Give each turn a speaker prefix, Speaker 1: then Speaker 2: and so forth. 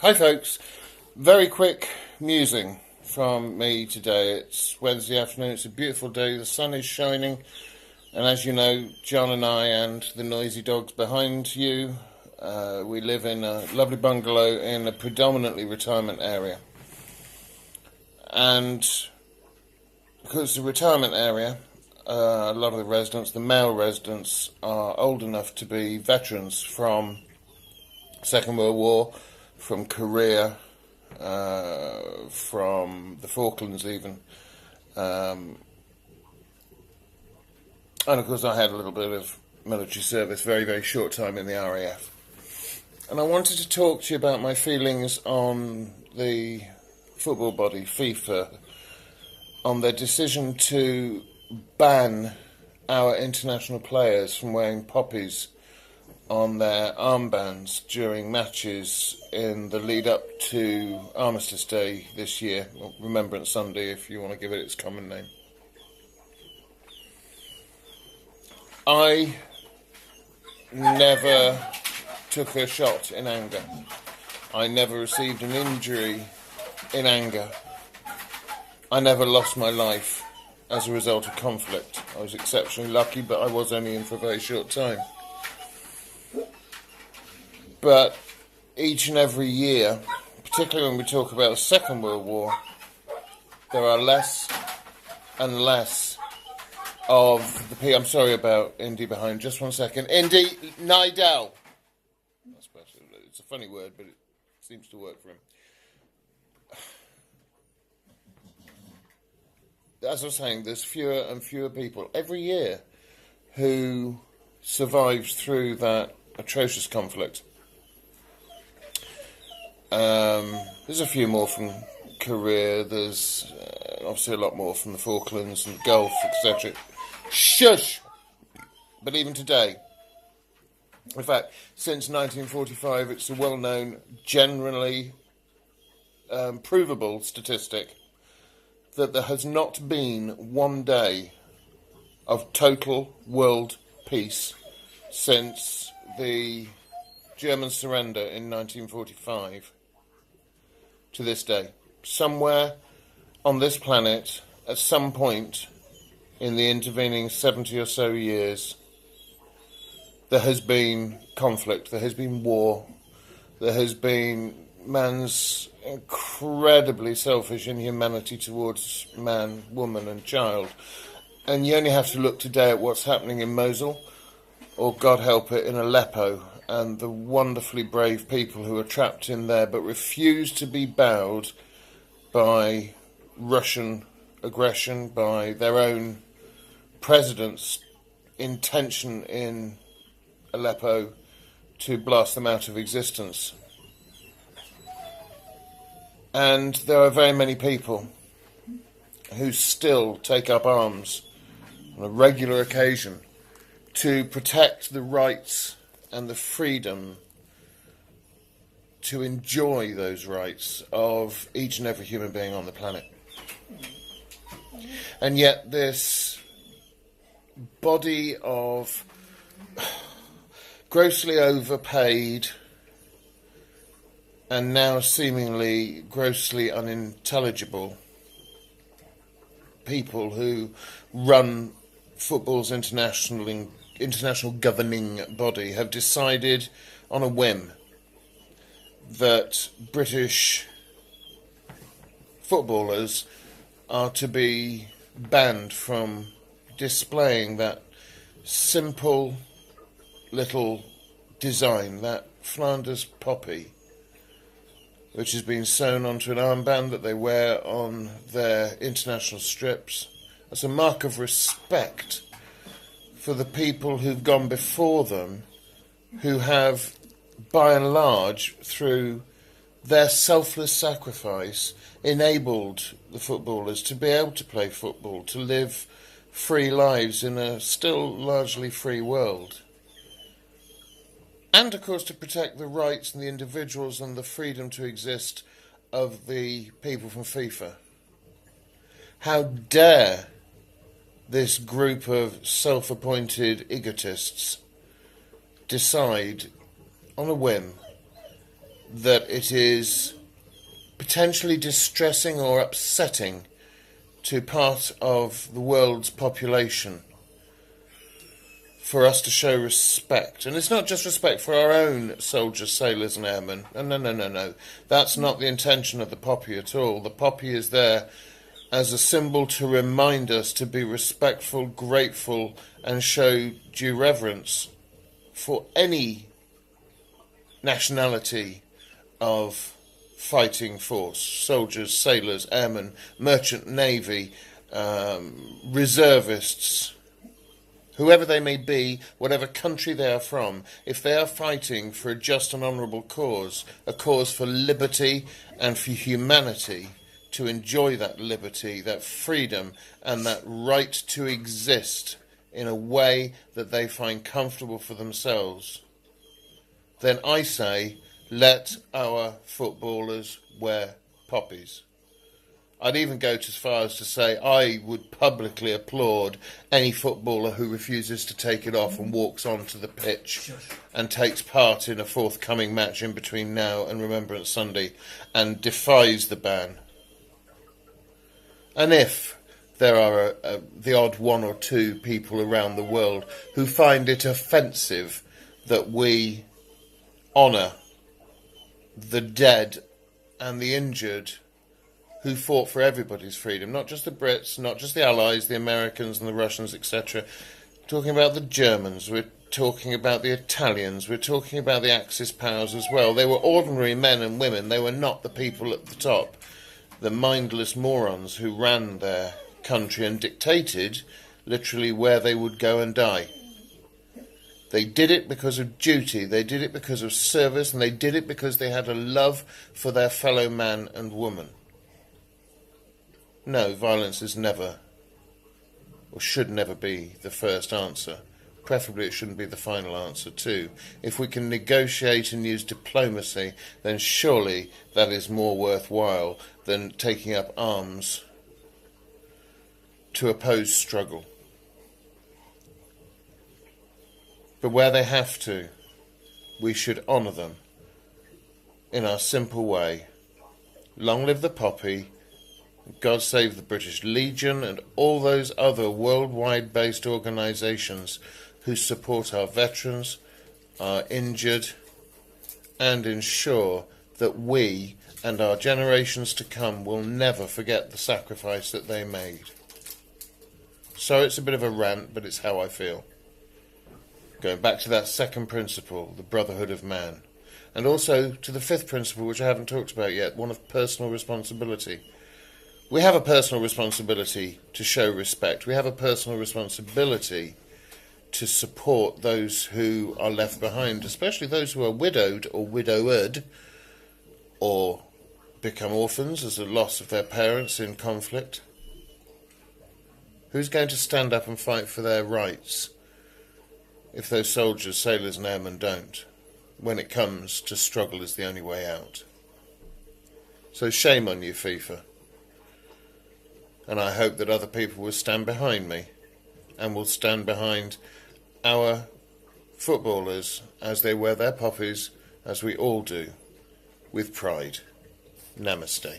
Speaker 1: Hi folks, very quick musing from me today. It's Wednesday afternoon, it's a beautiful day, the sun is shining, and as you know, John and I and the noisy dogs behind you, we live in a lovely bungalow in a predominantly retirement area. And because it's a retirement area, a lot of the residents, the male residents, are old enough to be veterans from Second World War, from Korea, from the Falklands even. And of course I had a little bit of military service, very, very short time in the RAF. And I wanted to talk to you about my feelings on the football body, FIFA, on their decision to ban our international players from wearing poppies on their armbands during matches in the lead up to Armistice Day this year, or Remembrance Sunday if you want to give it its common name. I never took a shot in anger. I never received an injury in anger. I never lost my life as a result of conflict. I was exceptionally lucky, but I was only in for a very short time. But each and every year, particularly when we talk about the Second World War, there are less and less of the people. I'm sorry about Indy behind. Just 1 second. Indy, Nidell. That's better. It's a funny word, but it seems to work for him. As I was saying, there's fewer and fewer people every year who survived through that atrocious conflict. There's a few more from Korea, there's obviously a lot more from the Falklands and the Gulf, etc. Shush! But even today, in fact, since 1945, it's a well-known, generally provable statistic that there has not been one day of total world peace since the German surrender in 1945 to this day. Somewhere on this planet, at some point in the intervening 70 or so years, there has been conflict, there has been war, there has been man's incredibly selfish inhumanity towards man, woman and child. And you only have to look today at what's happening in Mosul, or God help it, in Aleppo, and the wonderfully brave people who are trapped in there but refuse to be bowed by Russian aggression, by their own president's intention in Aleppo to blast them out of existence. And there are very many people who still take up arms on a regular occasion to protect the rights and the freedom to enjoy those rights of each and every human being on the planet. And yet this body of grossly overpaid and now seemingly grossly unintelligible people who run football's international governing body have decided on a whim that British footballers are to be banned from displaying that simple little design, that Flanders poppy, which has been sewn onto an armband that they wear on their international strips as a mark of respect for the people who've gone before them, who have, by and large, through their selfless sacrifice, enabled the footballers to be able to play football, to live free lives in a still largely free world. And, of course, to protect the rights and the individuals and the freedom to exist of the people from FIFA. How dare this group of self-appointed egotists decide on a whim that it is potentially distressing or upsetting to part of the world's population for us to show respect. And it's not just respect for our own soldiers, sailors and airmen. No. That's not the intention of the poppy at all. The poppy is there as a symbol to remind us to be respectful, grateful, and show due reverence for any nationality of fighting force: soldiers, sailors, airmen, merchant navy, reservists, whoever they may be, whatever country they are from. If they are fighting for a just and honourable cause, a cause for liberty and for humanity, to enjoy that liberty, that freedom, and that right to exist in a way that they find comfortable for themselves, then I say, let our footballers wear poppies. I'd even go as far as to say I would publicly applaud any footballer who refuses to take it off and walks onto the pitch and takes part in a forthcoming match in between now and Remembrance Sunday and defies the ban. And if there are the odd one or two people around the world who find it offensive that we honour the dead and the injured who fought for everybody's freedom, not just the Brits, not just the Allies, the Americans and the Russians, etc. We're talking about the Germans, we're talking about the Italians, we're talking about the Axis powers as well. They were ordinary men and women. They were not the people at the top, the mindless morons who ran their country and dictated literally where they would go and die. They did it because of duty, they did it because of service, and they did it because they had a love for their fellow man and woman. No, violence is never, or should never be, the first answer. Preferably it shouldn't be the final answer too. If we can negotiate and use diplomacy, then surely that is more worthwhile than taking up arms to oppose struggle. But where they have to, we should honour them in our simple way. Long live the poppy, God save the British Legion and all those other worldwide based organisations who support our veterans, our injured, and ensure that we and our generations to come will never forget the sacrifice that they made. So it's a bit of a rant, but it's how I feel. Going back to that second principle, the brotherhood of man. And also to the fifth principle, which I haven't talked about yet, one of personal responsibility. We have a personal responsibility to show respect. We have a personal responsibility to support those who are left behind, especially those who are widowed or widowed, or become orphans as a loss of their parents in conflict. Who's going to stand up and fight for their rights if those soldiers, sailors and airmen don't, when it comes to struggle is the only way out? So shame on you, FIFA. And I hope that other people will stand behind me and will stand behind our footballers as they wear their poppies, as we all do, with pride. Namaste.